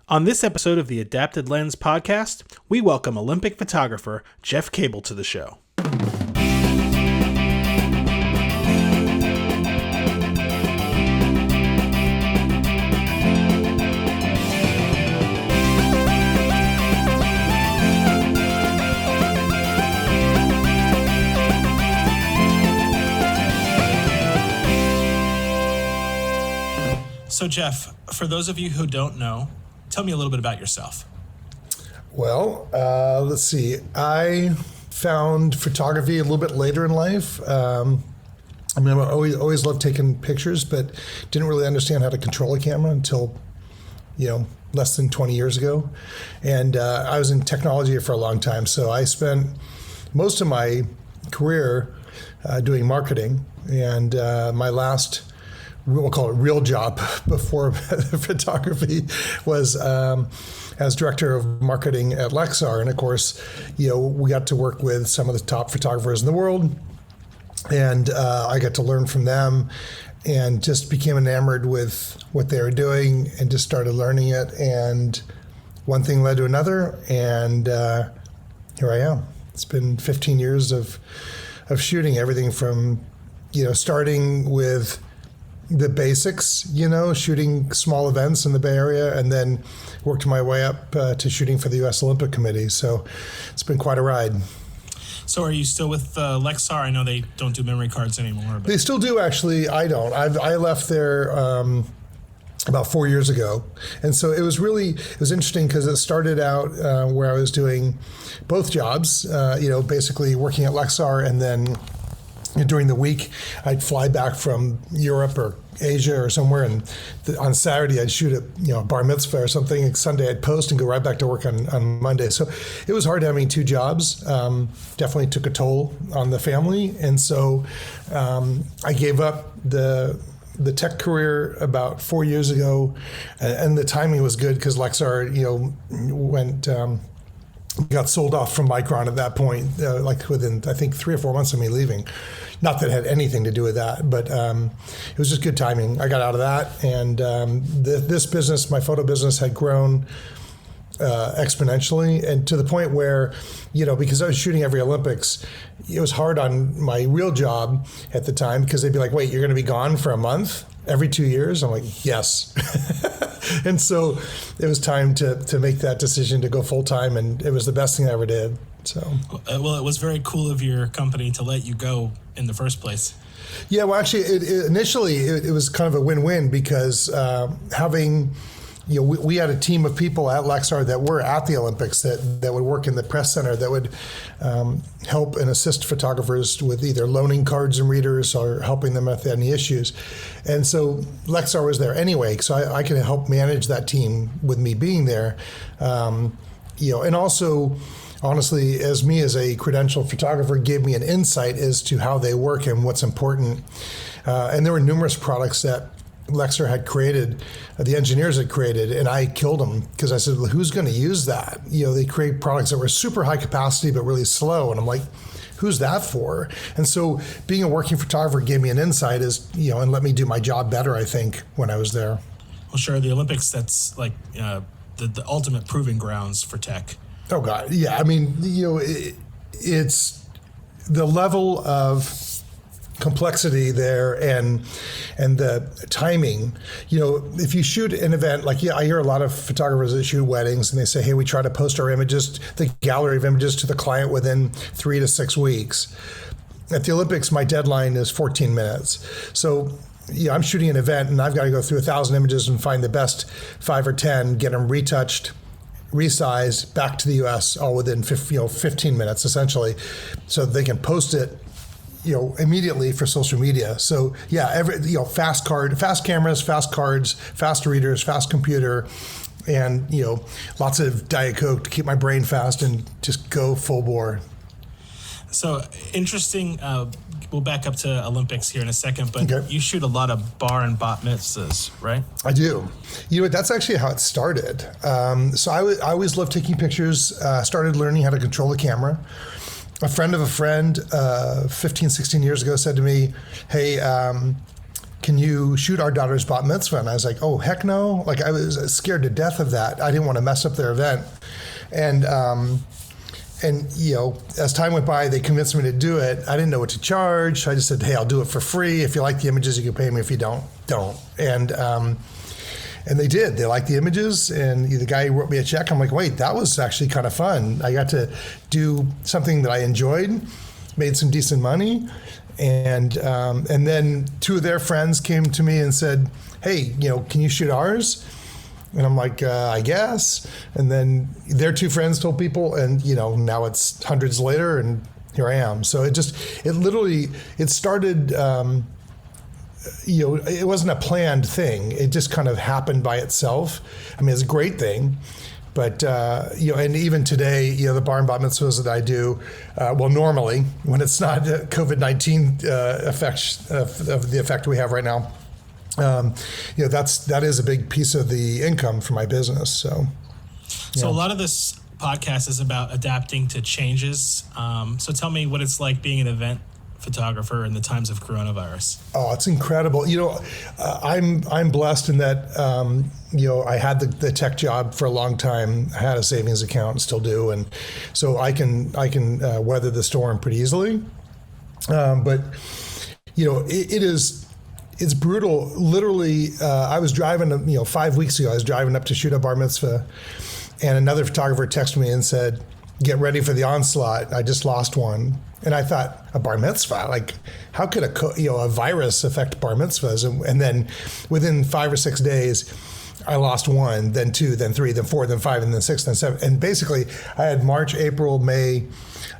On this episode of the Adapted Lens podcast, we welcome Olympic photographer Jeff Cable to the show. So Jeff, for those of you who don't know, tell me a little bit about yourself. Well, let's see. I found photography a little bit later in life. I always loved taking pictures, but didn't really understand how to control a camera until, less than 20 years ago. And I was in technology for a long time. So I spent most of my career doing marketing. And my last, we'll call it real job before photography, was as director of marketing at Lexar. And of course, we got to work with some of the top photographers in the world. And I got to learn from them and just became enamored with what they were doing and just started learning it. And one thing led to another. And here I am. It's been 15 years of shooting everything from, starting with the basics, shooting small events in the Bay Area, and then worked my way up to shooting for the U.S. Olympic Committee. So it's been quite a ride. So are you still with Lexar? I know they don't do memory cards anymore. But they still do, actually. I don't. I left there about 4 years ago. And so it was interesting because it started out where I was doing both jobs, basically working at Lexar, and then during the week, I'd fly back from Europe or Asia or somewhere, and on Saturday I'd shoot a bar mitzvah or something. And Sunday I'd post and go right back to work on Monday. So it was hard having two jobs. Definitely took a toll on the family, and so I gave up the tech career about 4 years ago, and the timing was good because Lexar, got sold off from Micron at that point, within, I think, 3 or 4 months of me leaving. Not that it had anything to do with that, but it was just good timing. I got out of that, and this business, my photo business, had grown exponentially, and to the point where, because I was shooting every Olympics, it was hard on my real job at the time because they'd be like, wait, you're going to be gone for a month every 2 years? I'm like, yes. And so it was time to make that decision to go full time, and it was the best thing I ever did. So, well, it was very cool of your company to let you go in the first place. Yeah, well, actually, initially it was kind of a win-win because having. We had a team of people at Lexar that were at the Olympics that would work in the press center that would help and assist photographers with either loaning cards and readers or helping them if they had any issues. And so Lexar was there anyway, so I could help manage that team with me being there. And also, honestly, as a credentialed photographer, gave me an insight as to how they work and what's important. And there were numerous products that Lexar had created, the engineers had created, and I killed them because I said, well, who's going to use that? They create products that were super high capacity but really slow, and I'm like, who's that for? And so being a working photographer gave me an insight and let me do my job better, I think, when I was there. Well, sure, the Olympics, that's like the ultimate proving grounds for tech. Oh, God. Yeah, I mean, it's the level of complexity there and the timing. If you shoot an event, I hear a lot of photographers that shoot weddings and they say, hey, we try to post our images, the gallery of images, to the client within 3 to 6 weeks. At the Olympics, my deadline is 14 minutes. So I'm shooting an event and I've got to go through 1,000 images and find the best 5 or 10, get them retouched, resized, back to the US, all within 15 minutes essentially, so they can post it immediately for social media. So yeah, fast cameras, fast cards, fast readers, fast computer, and lots of Diet Coke to keep my brain fast and just go full bore. So interesting. We'll back up to Olympics here in a second, but okay. You shoot a lot of bar and bat mitzvahs, right? I do. That's actually how it started. So I always loved taking pictures. Started learning how to control the camera. A friend of a friend 15, 16 years ago said to me, hey, can you shoot our daughter's bat mitzvah? And I was like, oh, heck no. Like, I was scared to death of that. I didn't want to mess up their event. And as time went by, they convinced me to do it. I didn't know what to charge. So I just said, hey, I'll do it for free. If you like the images, you can pay me. If you don't. And they did. They liked the images, and the guy wrote me a check. I'm like, wait, that was actually kind of fun. I got to do something that I enjoyed, made some decent money, and then two of their friends came to me and said, hey, can you shoot ours? And I'm like, I guess. And then their two friends told people, and now it's hundreds later, and here I am. So it started. It wasn't a planned thing. It just kind of happened by itself. I mean, it's a great thing, but and even today, the bar and bat mitzvahs that I do, normally when it's not COVID-19 effects of the effect we have right now, that is a big piece of the income for my business. So a lot of this podcast is about adapting to changes. So tell me what it's like being an event photographer in the times of coronavirus. Oh, it's incredible. I'm blessed in that, I had the tech job for a long time. I had a savings account and still do. And so I can weather the storm pretty easily. But it's brutal. Literally, I was driving, 5 weeks ago, I was driving up to shoot a bar mitzvah, and another photographer texted me and said, get ready for the onslaught. I just lost one. And I thought, a bar mitzvah? Like, how could a virus affect bar mitzvahs? And then within 5 or 6 days, I lost one, then two, then three, then four, then five, and then six, then seven. And basically, I had March, April, May,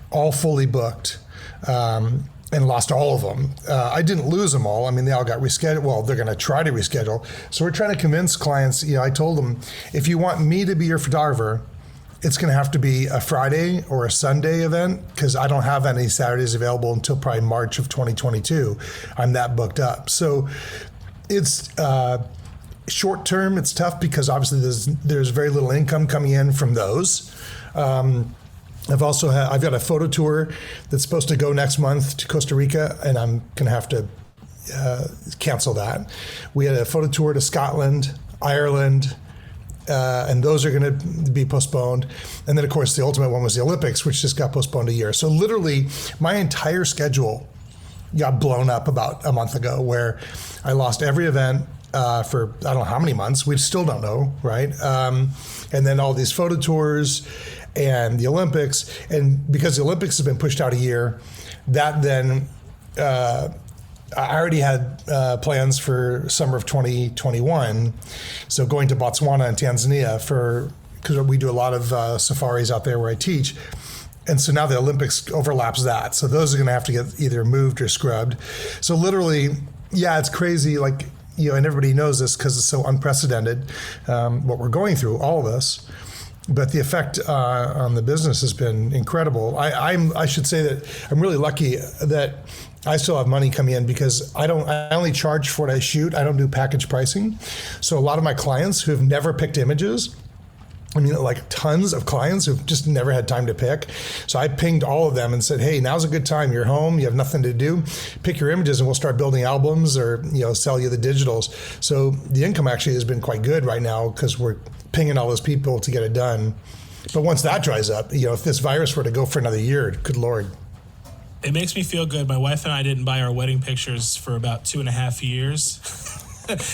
all fully booked, and lost all of them. I didn't lose them all. I mean, they all got rescheduled. Well, they're going to try to reschedule. So we're trying to convince clients, I told them, if you want me to be your photographer, it's going to have to be a Friday or a Sunday event, because I don't have any Saturdays available until probably March of 2022. I'm that booked up. So it's short term. It's tough because obviously there's very little income coming in from those. I've got a photo tour that's supposed to go next month to Costa Rica, and I'm going to have to cancel that. We had a photo tour to Scotland, Ireland, and those are going to be postponed. And then, of course, the ultimate one was the Olympics, which just got postponed a year. So literally, my entire schedule got blown up about a month ago, where I lost every event for I don't know how many months. We still don't know, right? And then all these photo tours and the Olympics. And because the Olympics has been pushed out a year, that then... I already had plans for summer of 2021, so going to Botswana and Tanzania because we do a lot of safaris out there where I teach, and so now the Olympics overlaps that. So those are going to have to get either moved or scrubbed. So literally, yeah, it's crazy. Like and everybody knows this because it's so unprecedented what we're going through, all of us. But the effect on the business has been incredible. I should say that I'm really lucky that I still have money coming in, because I only charge for what I shoot. I don't do package pricing. So a lot of my clients who have never picked images, like tons of clients who've just never had time to pick. So I pinged all of them and said, hey, now's a good time. You're home. You have nothing to do. Pick your images and we'll start building albums or, sell you the digitals. So the income actually has been quite good right now, because we're pinging all those people to get it done. But once that dries up, if this virus were to go for another year, good Lord. It makes me feel good. My wife and I didn't buy our wedding pictures for about 2.5 years.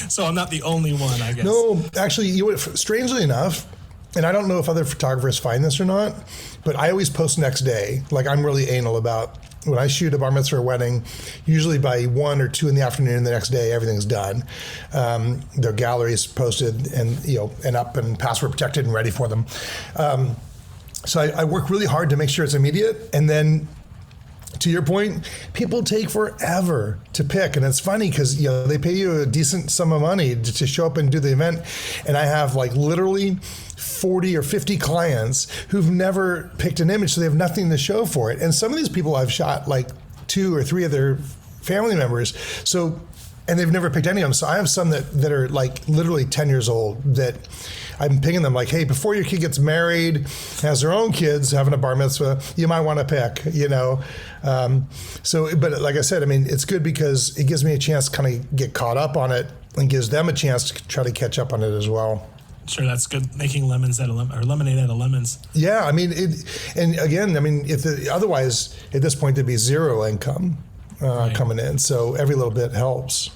So I'm not the only one, I guess. No, actually, strangely enough, and I don't know if other photographers find this or not, but I always post next day. Like, I'm really anal about when I shoot a bar mitzvah or wedding, usually by 1 or 2 in the afternoon the next day, everything's done. Their gallery is posted and up and password protected and ready for them. So I work really hard to make sure it's immediate. And then, to your point, people take forever to pick. And it's funny because, they pay you a decent sum of money to show up and do the event. And I have literally 40 or 50 clients who've never picked an image, so they have nothing to show for it. And some of these people I've shot 2 or 3 of their family members. So and they've never picked any of them. So I have some that are like literally 10 years old that I'm pinging them like, hey, before your kid gets married, has their own kids, having a bar mitzvah, you might want to pick, but like I said, I mean, it's good because it gives me a chance to kind of get caught up on it and gives them a chance to try to catch up on it as well. Sure, that's good. Making lemons out of or lemonade out of lemons. Yeah, I mean, and again, I mean, otherwise at this point there'd be zero income Right. coming in, so every little bit helps.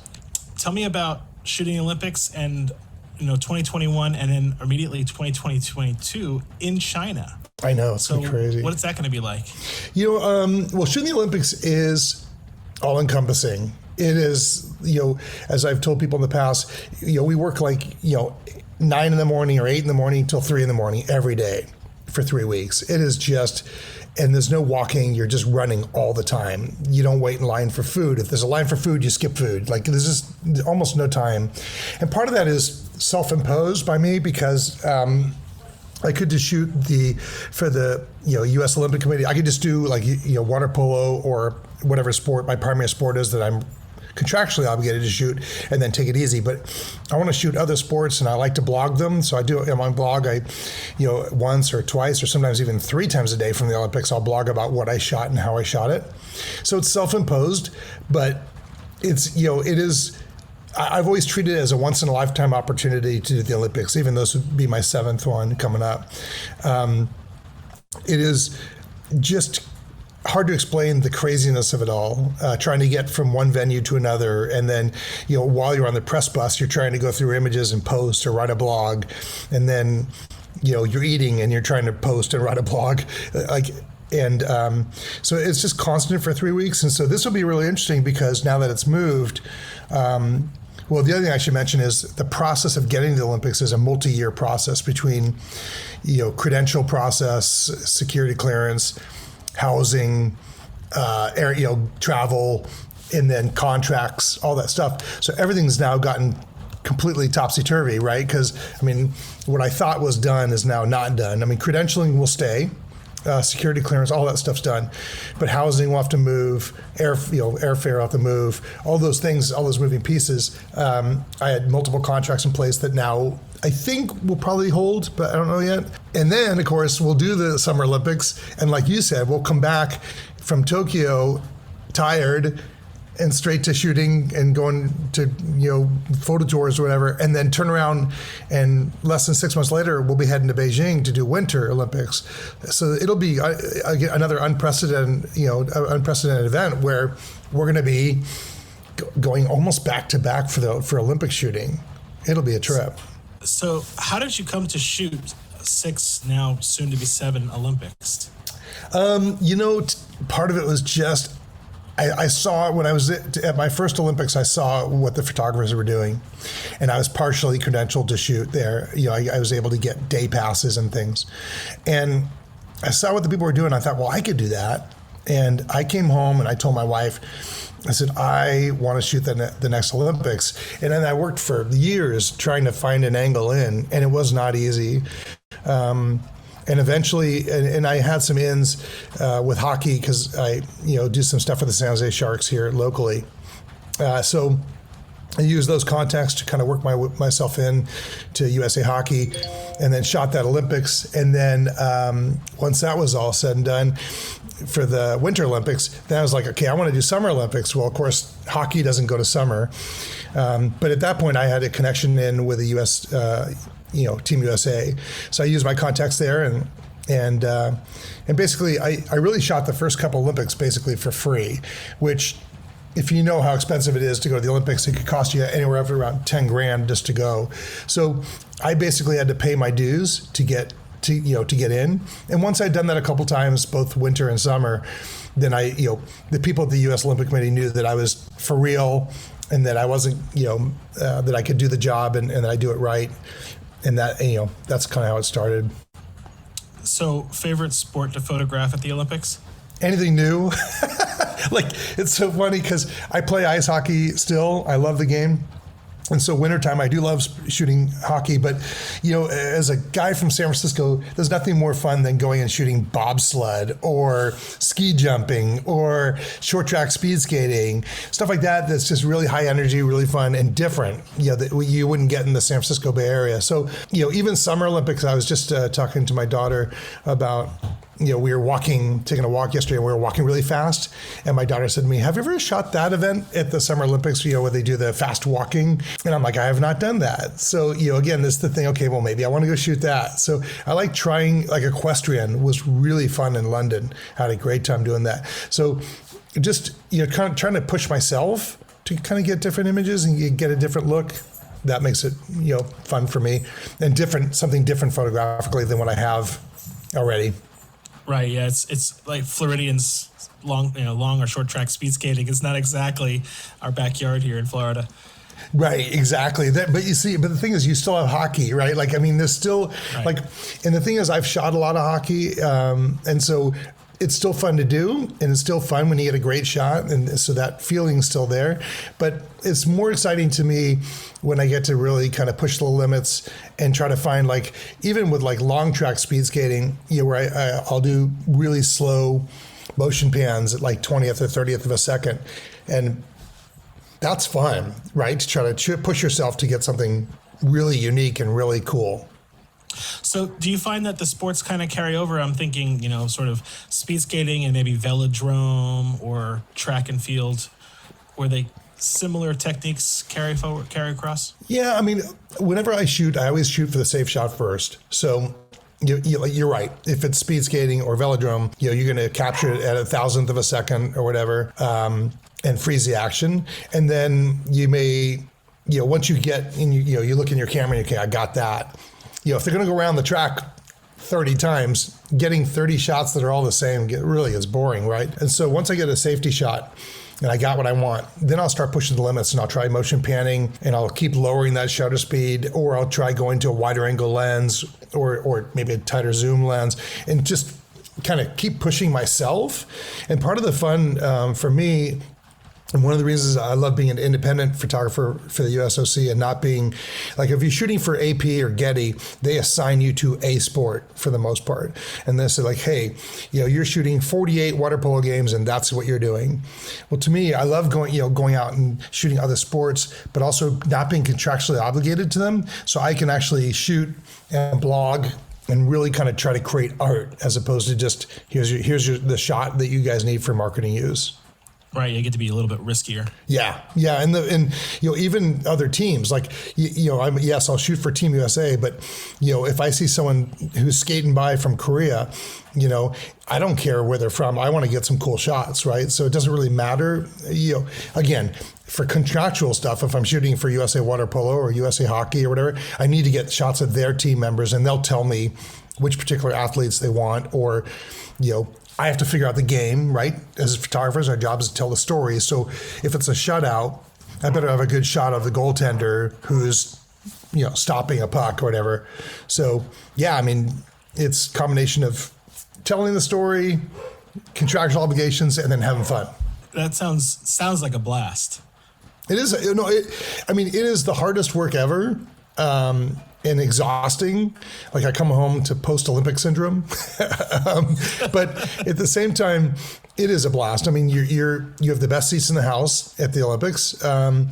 Tell me about shooting Olympics and 2021, and then immediately 2022 in China. I know, it's crazy. What is that going to be like? Well, shooting the Olympics is all encompassing. It is, as I've told people in the past, we work like 9 in the morning or 8 in the morning till 3 in the morning every day for 3 weeks. It is just, and there's no walking, you're just running all the time. You don't wait in line for food. If there's a line for food, you skip food. Like there's just almost no time. And part of that is self-imposed by me because I could just shoot for the U.S. Olympic Committee. I could just do like water polo or whatever sport my primary sport is that I'm contractually obligated to shoot, and then take it easy. But I want to shoot other sports, and I like to blog them. So I do on my blog. I, once or twice or sometimes even 3 times a day from the Olympics, I'll blog about what I shot and how I shot it. So it's self-imposed, but it's it is. I've always treated it as a once in a lifetime opportunity to do the Olympics, even though this would be my 7th one coming up. It is just hard to explain the craziness of it all, trying to get from one venue to another. And then, while you're on the press bus, you're trying to go through images and post or write a blog. And then, you're eating and you're trying to post and write a blog. So it's just constant for 3 weeks. And so this will be really interesting because now that it's moved, well, the other thing I should mention is the process of getting to the Olympics is a multi-year process between, credential process, security clearance, housing, air, travel, and then contracts, all that stuff. So everything's now gotten completely topsy-turvy, right? Because, what I thought was done is now not done. Credentialing will stay. Security clearance, all that stuff's done, but housing will have to move, airfare will have to move, all those things, all those moving pieces. I had multiple contracts in place that now I think will probably hold, but I don't know yet. And then, of course, we'll do the Summer Olympics, and like you said, we'll come back from Tokyo tired and straight to shooting and going to photo tours or whatever, and then turn around and less than 6 months later we'll be heading to Beijing to do Winter Olympics. So it'll be another unprecedented event where we're going to be going almost back to back for Olympic shooting. It'll be a trip. So how did you come to shoot 6, now soon to be 7 Olympics? Part of it was just I saw when I was at my first Olympics, I saw what the photographers were doing, and I was partially credentialed to shoot there. I was able to get day passes and things, and I saw what the people were doing. I thought, well, I could do that. And I came home and I told my wife, I said, I want to shoot the next Olympics. And then I worked for years trying to find an angle in, and it was not easy. And eventually, and I had some ins with hockey because I, do some stuff with the San Jose Sharks here locally. So I used those contacts to kind of work myself in to USA Hockey, and then shot that Olympics. And then once that was all said and done for the Winter Olympics, then I was like, okay, I want to do Summer Olympics. Well, of course, hockey doesn't go to summer. But at that point, I had a connection in with the U.S. Team USA. So I used my contacts there, and basically I really shot the first couple Olympics basically for free, which, if you know how expensive it is to go to the Olympics, it could cost you anywhere up to around 10 grand just to go. So I basically had to pay my dues to get in. And once I'd done that a couple times, both winter and summer, then the people at the U.S. Olympic Committee knew that I was for real, and that I wasn't, that I could do the job and that I do it right. And that, that's kind of how it started. So, favorite sport to photograph at the Olympics? Anything new. Like, it's so funny because I play ice hockey still. I love the game. And so wintertime, I do love shooting hockey, but as a guy from San Francisco, there's nothing more fun than going and shooting bobsled or ski jumping or short track speed skating, stuff like that. That's just really high energy, really fun and different, that you wouldn't get in the San Francisco Bay Area. So, even Summer Olympics, I was just talking to my daughter about, we were taking a walk yesterday, and we were walking really fast. And my daughter said to me, "Have you ever shot that event at the Summer Olympics, where they do the fast walking?" And I'm like, "I have not done that." So, again, this is the thing. Okay, well, maybe I want to go shoot that. So I like trying, like equestrian was really fun in London. I had a great time doing that. So just, kind of trying to push myself to kind of get different images and get a different look. That makes it, fun for me, and something different photographically than what I have already. Right, yeah, it's like Floridians long or short track speed skating. It's not exactly our backyard here in Florida. Right, exactly. But the thing is, you still have hockey, right? Like, I mean, there's still right. And the thing is, I've shot a lot of hockey, and so it's still fun to do, and it's still fun when you get a great shot, and so that feeling's still there. But it's more exciting to me when I get to really kind of push the limits and try to find, like, even with like long track speed skating, where I'll do really slow motion pans at like 20th or 30th of a second, and that's fun, right? To try to push yourself to get something really unique and really cool. So do you find that the sports kind of carry over? I'm thinking, sort of speed skating and maybe velodrome or track and field, where they similar techniques carry across? Yeah, I mean, whenever I shoot, I always shoot for the safe shot first. So you're right. If it's speed skating or velodrome, you're going to capture it at 1,000th of a second or whatever, and freeze the action. And then you may, once you get in, you look in your camera and okay, I got that. If they're going to go around the track 30 times, getting 30 shots that are all the same really is boring, right? And so once I get a safety shot and I got what I want, then I'll start pushing the limits, and I'll try motion panning, and I'll keep lowering that shutter speed, or I'll try going to a wider angle lens or maybe a tighter zoom lens, and just kind of keep pushing myself. And part of the fun for me, and one of the reasons I love being an independent photographer for the USOC and not being, like, if you're shooting for AP or Getty, they assign you to a sport for the most part. And they say, like, hey, you're shooting 48 water polo games and that's what you're doing. Well, to me, I love going out and shooting other sports, but also not being contractually obligated to them. So I can actually shoot and blog and really kind of try to create art, as opposed to just here's the shot that you guys need for marketing use. Right, you get to be a little bit riskier. Yeah, and even other teams, like I'll shoot for Team USA, but if I see someone who's skating by from Korea, I don't care where they're from. I want to get some cool shots, right? So it doesn't really matter. Again, for contractual stuff, if I'm shooting for USA Water Polo or USA Hockey or whatever, I need to get shots of their team members, and they'll tell me which particular athletes they want, or I have to figure out the game, right? As photographers, our job is to tell the story. So if it's a shutout, I better have a good shot of the goaltender who's, stopping a puck or whatever. So yeah, I mean, it's a combination of telling the story, contractual obligations, and then having fun. That sounds like a blast. It is. It is the hardest work ever. And exhausting. Like, I come home to post-Olympic syndrome, but at the same time, it is a blast. I mean, you have the best seats in the house at the Olympics, and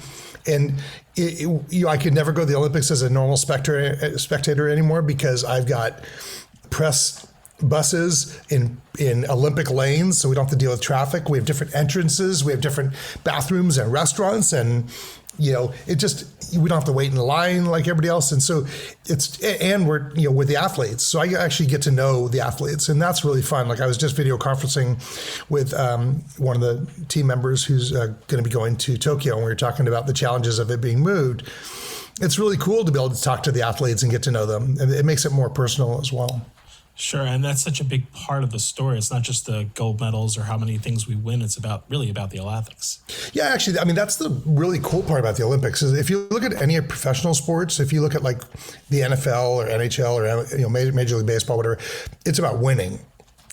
I could never go to the Olympics as a normal spectator anymore, because I've got press buses in Olympic lanes, so we don't have to deal with traffic. We have different entrances, we have different bathrooms and restaurants, and we don't have to wait in line like everybody else. And so we're with the athletes. So I actually get to know the athletes, and that's really fun. Like, I was just video conferencing with one of the team members who's going to be going to Tokyo, and we were talking about the challenges of it being moved. It's really cool to be able to talk to the athletes and get to know them. And it makes it more personal as well. Sure, and that's such a big part of the story. It's not just the gold medals or how many things we win. It's really about the Olympics. Yeah, actually, I mean, that's the really cool part about the Olympics. Is if you look at any professional sports, if you look at like the NFL or NHL or Major League Baseball, whatever, it's about winning.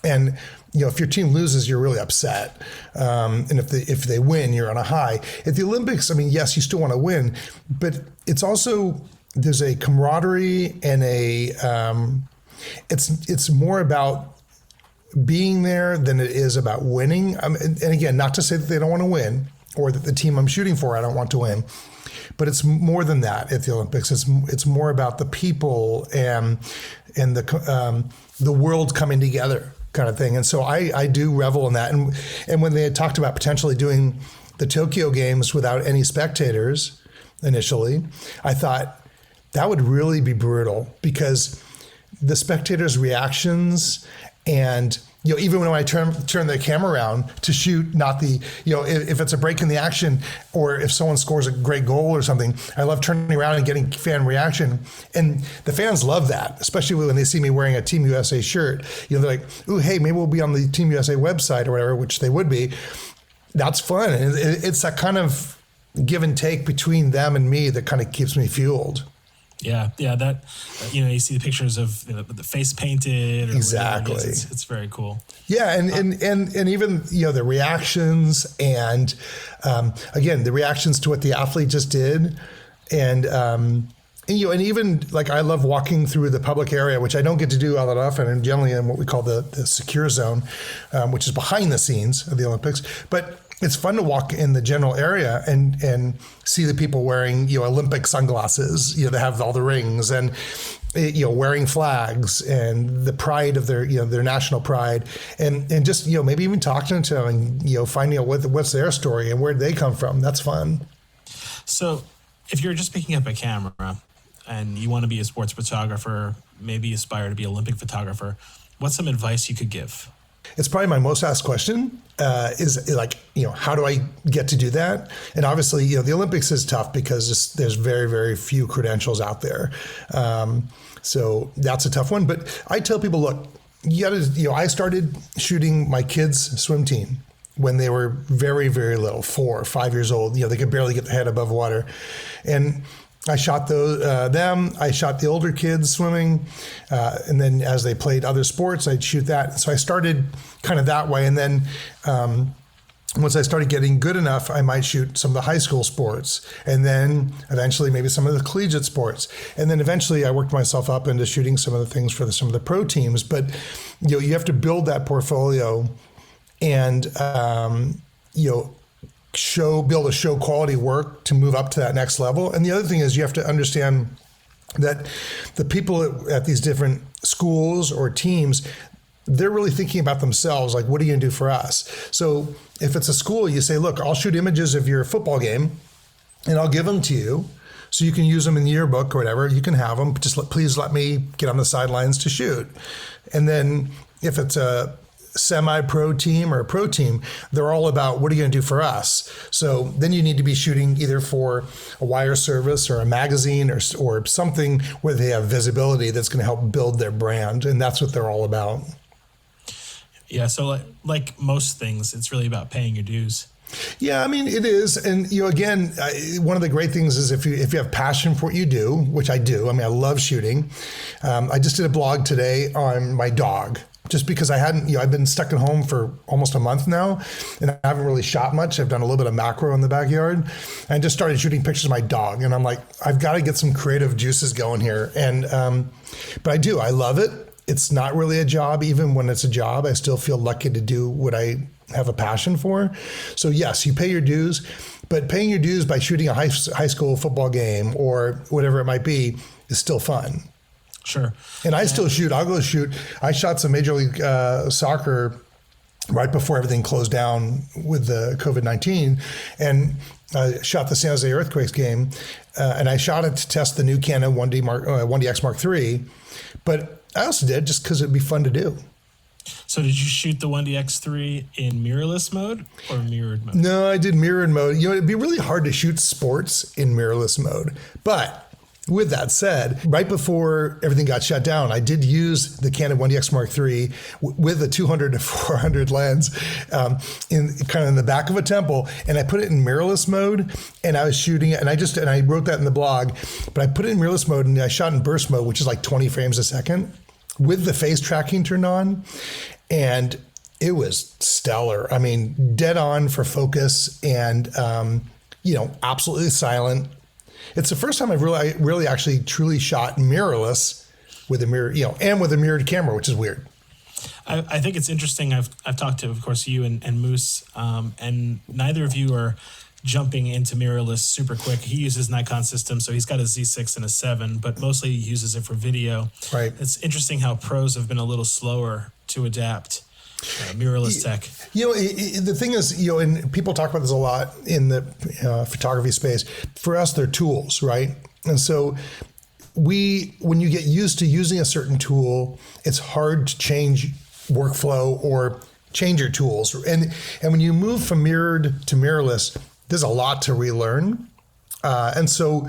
And if your team loses, you're really upset. And if they win, you're on a high. At the Olympics, I mean, yes, you still want to win, but it's also, there's a camaraderie and it's more about being there than it is about winning. And again, not to say that they don't want to win or that the team I'm shooting for, I don't want to win, but it's more than that at the Olympics. It's more about the people and the world coming together kind of thing. And so I do revel in that. And when they had talked about potentially doing the Tokyo Games without any spectators initially, I thought that would really be brutal, because the spectators' reactions and even when I turn the camera around to shoot, not the, if it's a break in the action or if someone scores a great goal or something, I love turning around and getting fan reaction. And the fans love that, especially when they see me wearing a Team USA shirt. They're like, ooh, hey, maybe we'll be on the Team USA website or whatever, which they would be. That's fun. And it's that kind of give and take between them and me that kind of keeps me fueled. Yeah, that you see the pictures of the face painted. Or exactly, it's very cool. Yeah, and even the reactions and again the reactions to what the athlete just did, and even like I love walking through the public area, which I don't get to do all that often, and generally in what we call the secure zone, which is behind the scenes of the Olympics, but. It's fun to walk in the general area and see the people wearing, Olympic sunglasses, that have all the rings and, wearing flags and the pride of their national pride and just, maybe even talking to them and, finding out what's their story and where they come from. That's fun. So if you're just picking up a camera and you want to be a sports photographer, maybe aspire to be an Olympic photographer, what's some advice you could give? It's probably my most asked question is like, how do I get to do that? And obviously, the Olympics is tough because there's very, very few credentials out there. So that's a tough one. But I tell people, look, you gotta, I started shooting my kids' swim team when they were very, very little, 4 or 5 years old. They could barely get their head above water. And I shot them. I shot the older kids swimming, and then as they played other sports, I'd shoot that. So I started kind of that way, and then once I started getting good enough, I might shoot some of the high school sports, and then eventually maybe some of the collegiate sports, and then eventually I worked myself up into shooting some of the things for some of the pro teams. But you have to build that portfolio, and be able to show quality work to move up to that next level. And the other thing is you have to understand that the people at these different schools or teams, they're really thinking about themselves, like, what are you gonna do for us? So if it's a school, you say, look, I'll shoot images of your football game and I'll give them to you so you can use them in the yearbook or whatever. You can have them, please let me get on the sidelines to shoot. And then if it's a semi-pro team or a pro team, they're all about what are you going to do for us? So then you need to be shooting either for a wire service or a magazine or something where they have visibility that's going to help build their brand. And that's what they're all about. Yeah. So like most things, it's really about paying your dues. Yeah, I mean, it is. And, again, one of the great things is if you have passion for what you do, which I do, I mean, I love shooting. I just did a blog today on my dog. Just because I've been stuck at home for almost a month now, and I haven't really shot much. I've done a little bit of macro in the backyard, and I just started shooting pictures of my dog. And I'm like, I've got to get some creative juices going here. And, but I do, I love it. It's not really a job. Even when it's a job, I still feel lucky to do what I have a passion for. So yes, you pay your dues, but paying your dues by shooting a high school football game or whatever it might be is still fun. Sure. And I still shoot. I'll go shoot. I shot some Major League Soccer right before everything closed down with the COVID-19, and I shot the San Jose Earthquakes game, and I shot it to test the new Canon 1DX Mark III, but I also did just because it'd be fun to do. So did you shoot the 1DX3 in mirrorless mode or mirrored mode? No, I did mirrored mode. It'd be really hard to shoot sports in mirrorless mode, but with that said, right before everything got shut down, I did use the Canon 1DX Mark III with a 200 to 400 lens in the back of a temple, and I put it in mirrorless mode, and I was shooting it, and I wrote that in the blog, but I put it in mirrorless mode, and I shot in burst mode, which is like 20 frames a second, with the face tracking turned on. and it was stellar. I mean, dead on for focus and, absolutely silent. It's the first time I've really actually truly shot mirrorless with a mirror, and with a mirrored camera, which is weird. I think it's interesting. I've talked to, of course, you and Moose, and neither of you are jumping into mirrorless super quick. He uses Nikon system, so he's got a Z6 and a 7, but mostly he uses it for video. Right. It's interesting how pros have been a little slower to adapt mirrorless tech. The thing is, and people talk about this a lot in the photography space. For us, they're tools, right? And so when you get used to using a certain tool, it's hard to change workflow or change your tools. And when you move from mirrored to mirrorless, there's a lot to relearn. And so,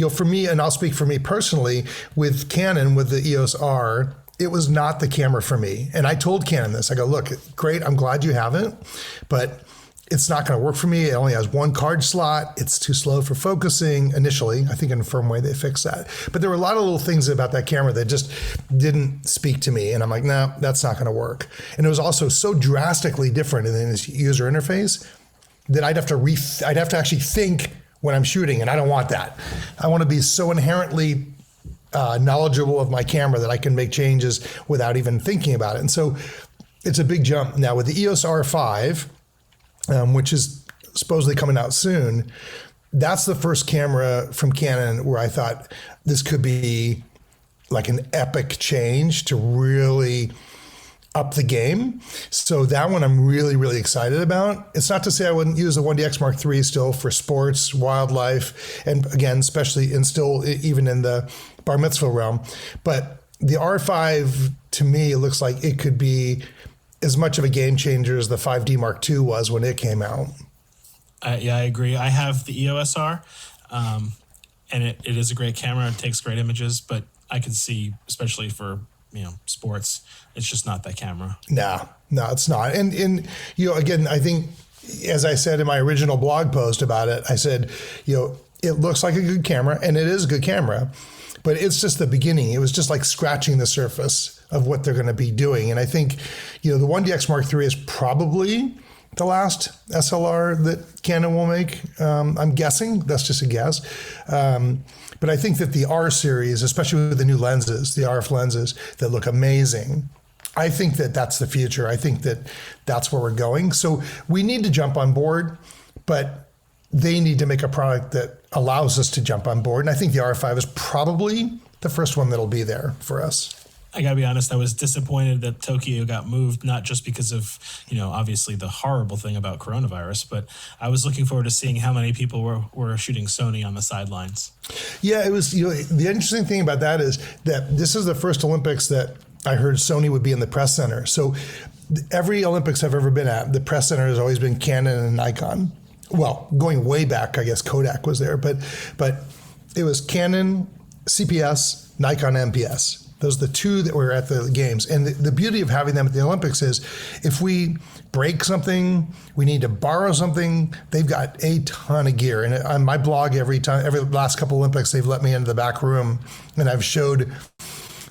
for me, and I'll speak for me personally, with Canon, with the EOS R, it was not the camera for me. And I told Canon this. I go, look, great, I'm glad you have it, but it's not going to work for me. It only has one card slot. It's too slow for focusing initially. I think in a firmware they fixed that. But there were a lot of little things about that camera that just didn't speak to me. And I'm like, no, that's not going to work. And it was also so drastically different in its user interface that I'd have to actually think when I'm shooting, and I don't want that. I want to be so inherently knowledgeable of my camera that I can make changes without even thinking about it. And so it's a big jump. Now with the EOS R5, which is supposedly coming out soon, that's the first camera from Canon where I thought this could be like an epic change to really up the game. So that one I'm really, really excited about. It's not to say I wouldn't use the 1DX Mark III still for sports, wildlife, and again, especially and still even in the bar mitzvah realm. But the R5, to me, it looks like it could be as much of a game changer as the 5D Mark II was when it came out. Yeah, I agree. I have the EOS R, and it is a great camera. It takes great images, but I can see, especially for sports, it's just not that camera. No, it's not. And again, I think, as I said in my original blog post about it, I said, it looks like a good camera, and it is a good camera, but it's just the beginning. It was just like scratching the surface of what they're going to be doing. And I think, the 1DX Mark III is probably the last SLR that Canon will make. I'm guessing, that's just a guess. But I think that the R series, especially with the new lenses, the RF lenses that look amazing, I think that that's the future. I think that that's where we're going. So we need to jump on board, but they need to make a product that allows us to jump on board. And I think the R5 is probably the first one that'll be there for us. I gotta be honest, I was disappointed that Tokyo got moved, not just because of, obviously the horrible thing about coronavirus, but I was looking forward to seeing how many people were shooting Sony on the sidelines. Yeah, it was, the interesting thing about that is that this is the first Olympics that I heard Sony would be in the press center. So every Olympics I've ever been at, the press center has always been Canon and Nikon. Well, going way back, I guess Kodak was there, but it was Canon, CPS, Nikon, MPS. Those are the two that were at the games. And the beauty of having them at the Olympics is if we break something, we need to borrow something, they've got a ton of gear. And on my blog, every last couple Olympics, they've let me into the back room and I've showed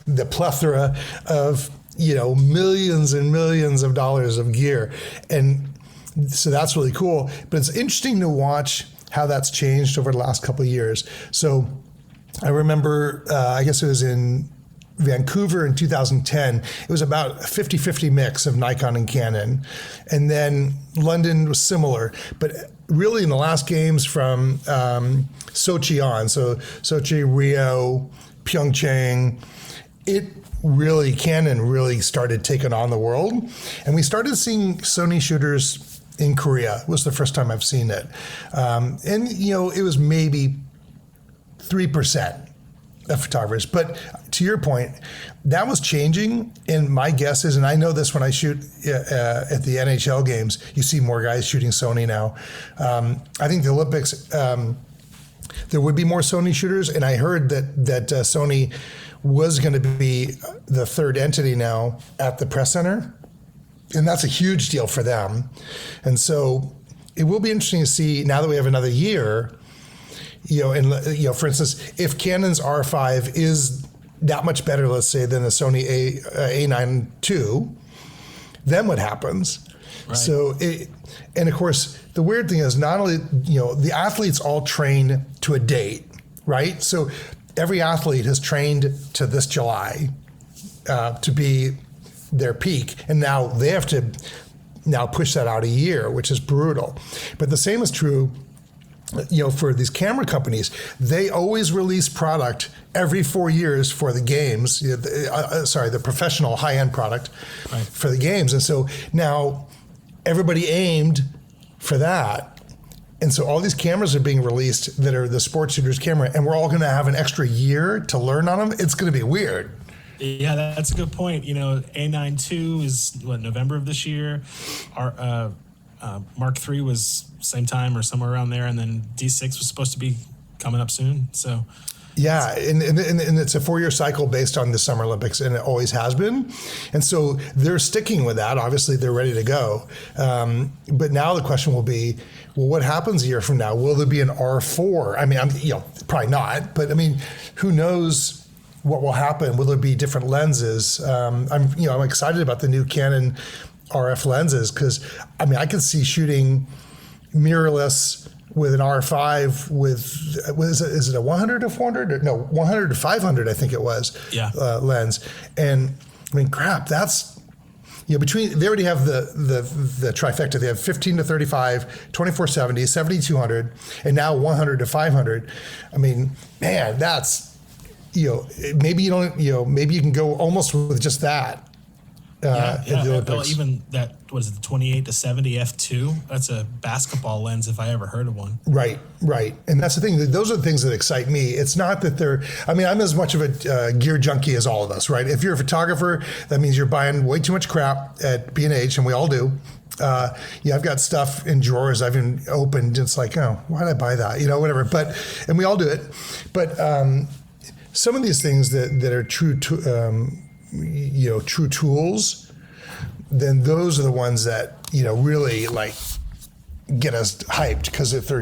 the plethora of, millions and millions of dollars of gear. And so that's really cool. But it's interesting to watch how that's changed over the last couple of years. So I remember, I guess it was in Vancouver in 2010, it was about a 50-50 mix of Nikon and Canon. And then London was similar. But really in the last games from Sochi on, so Sochi, Rio, Pyeongchang, Canon really started taking on the world. And we started seeing Sony shooters in Korea. It was the first time I've seen it. And, it was maybe 3% of photographers. But to your point, that was changing. And my guess is, and I know this when I shoot at the NHL games, you see more guys shooting Sony now. I think the Olympics, there would be more Sony shooters. And I heard that Sony was going to be the third entity now at the press center. And that's a huge deal for them. And so it will be interesting to see, now that we have another year, for instance, if Canon's R5 is that much better, let's say, than the Sony A9 II, then what happens? Right. So, and of course, the weird thing is not only, the athletes all train to a date, right? So every athlete has trained to this July to be their peak. And now they have to now push that out a year, which is brutal. But the same is true, for these camera companies. They always release product every 4 years for the games, the professional high-end product for the games. And so now everybody aimed for that. And so all these cameras are being released that are the sports shooter's camera, and we're all going to have an extra year to learn on them. It's going to be weird. Yeah, that's a good point. A9 II is November of this year. Our Mark III was same time or somewhere around there, and then D6 was supposed to be coming up soon. So, yeah, and it's a 4-year cycle based on the Summer Olympics, and it always has been. And so they're sticking with that. Obviously, they're ready to go. But now the question will be, well, what happens a year from now? Will there be an R4? I mean, probably not. But I mean, who knows what will happen? Will there be different lenses? I'm excited about the new Canon RF lenses because I could see shooting mirrorless with an R5 with is it a 100 to 400? No, 100 to 500 I think it was. Yeah. Lens. And crap, that's between they already have the trifecta. They have 15 to 35, 2470, 7200, and now 100 to 500. Man, that's maybe you don't maybe you can go almost with just that. In the Olympics. Well, even that, what is it, the 28 to 70 f2? That's a basketball lens if I ever heard of one. Right. And that's the thing. Those are the things that excite me. It's not that they're, I'm as much of a gear junkie as all of us, right? If you're a photographer, that means you're buying way too much crap at B&H, and we all do. I've got stuff in drawers I've even opened. It's like, oh, why did I buy that? Whatever. And we all do it. But some of these things that are true tools, then those are the ones that really get us hyped because if they're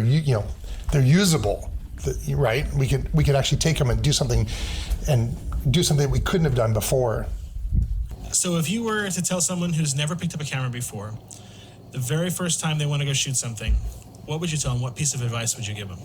usable, right? We could actually take them and do something we couldn't have done before. So if you were to tell someone who's never picked up a camera before, the very first time they want to go shoot something, what would you tell them? What piece of advice would you give them?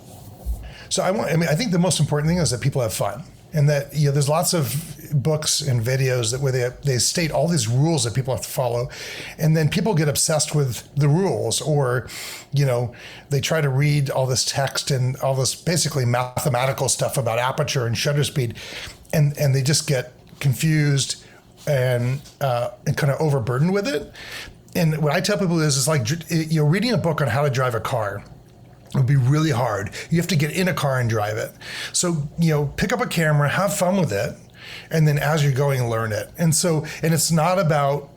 So I think the most important thing is that people have fun. And that there's lots of books and videos where they state all these rules that people have to follow, and then people get obsessed with the rules, or they try to read all this text and all this basically mathematical stuff about aperture and shutter speed, and they just get confused and kind of overburdened with it. And what I tell people is it's like reading a book on how to drive a car. It would be really hard. You have to get in a car and drive it. So, pick up a camera, have fun with it, and then as you're going, learn it. And it's not about,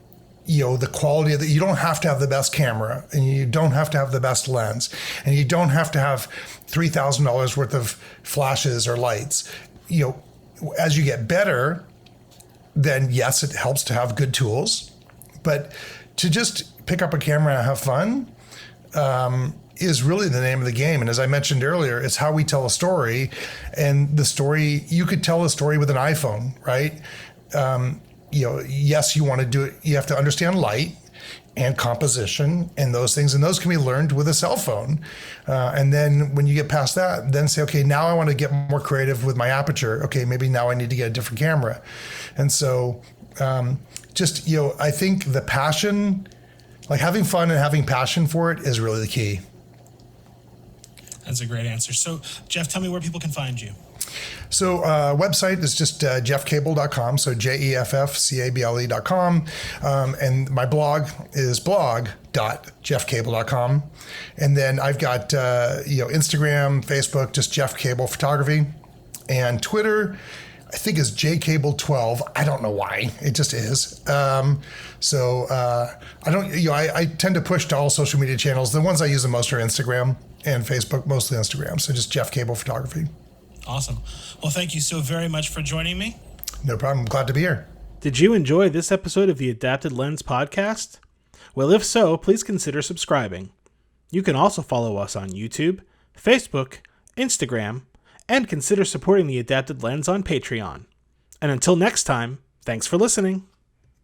the quality of you don't have to have the best camera, and you don't have to have the best lens, and you don't have to have $3,000 worth of flashes or lights. As you get better, then yes, it helps to have good tools, but to just pick up a camera and have fun, is really the name of the game. And as I mentioned earlier, it's how we tell a story. And the story, you could tell a story with an iPhone, right? Yes, you want to do it. You have to understand light and composition and those things. And those can be learned with a cell phone. And then when you get past that, then say, okay, now I want to get more creative with my aperture. Okay, maybe now I need to get a different camera. And so I think the passion, having fun and having passion for it is really the key. That's a great answer. So, Jeff, tell me where people can find you. So website is just jeffcable.com, so jeffcable.com. And my blog is blog.jeffcable.com. And then I've got Instagram, Facebook, just Jeff Cable Photography. And Twitter, I think is jcable12. I don't know why. It just is. I tend to push to all social media channels. The ones I use the most are Instagram and Facebook, mostly Instagram. So just Jeff Cable Photography. Awesome. Well, thank you so very much for joining me. No problem. I'm glad to be here. Did you enjoy this episode of the Adapted Lens podcast? Well, if so, please consider subscribing. You can also follow us on YouTube, Facebook, Instagram, and consider supporting the Adapted Lens on Patreon. And until next time, thanks for listening.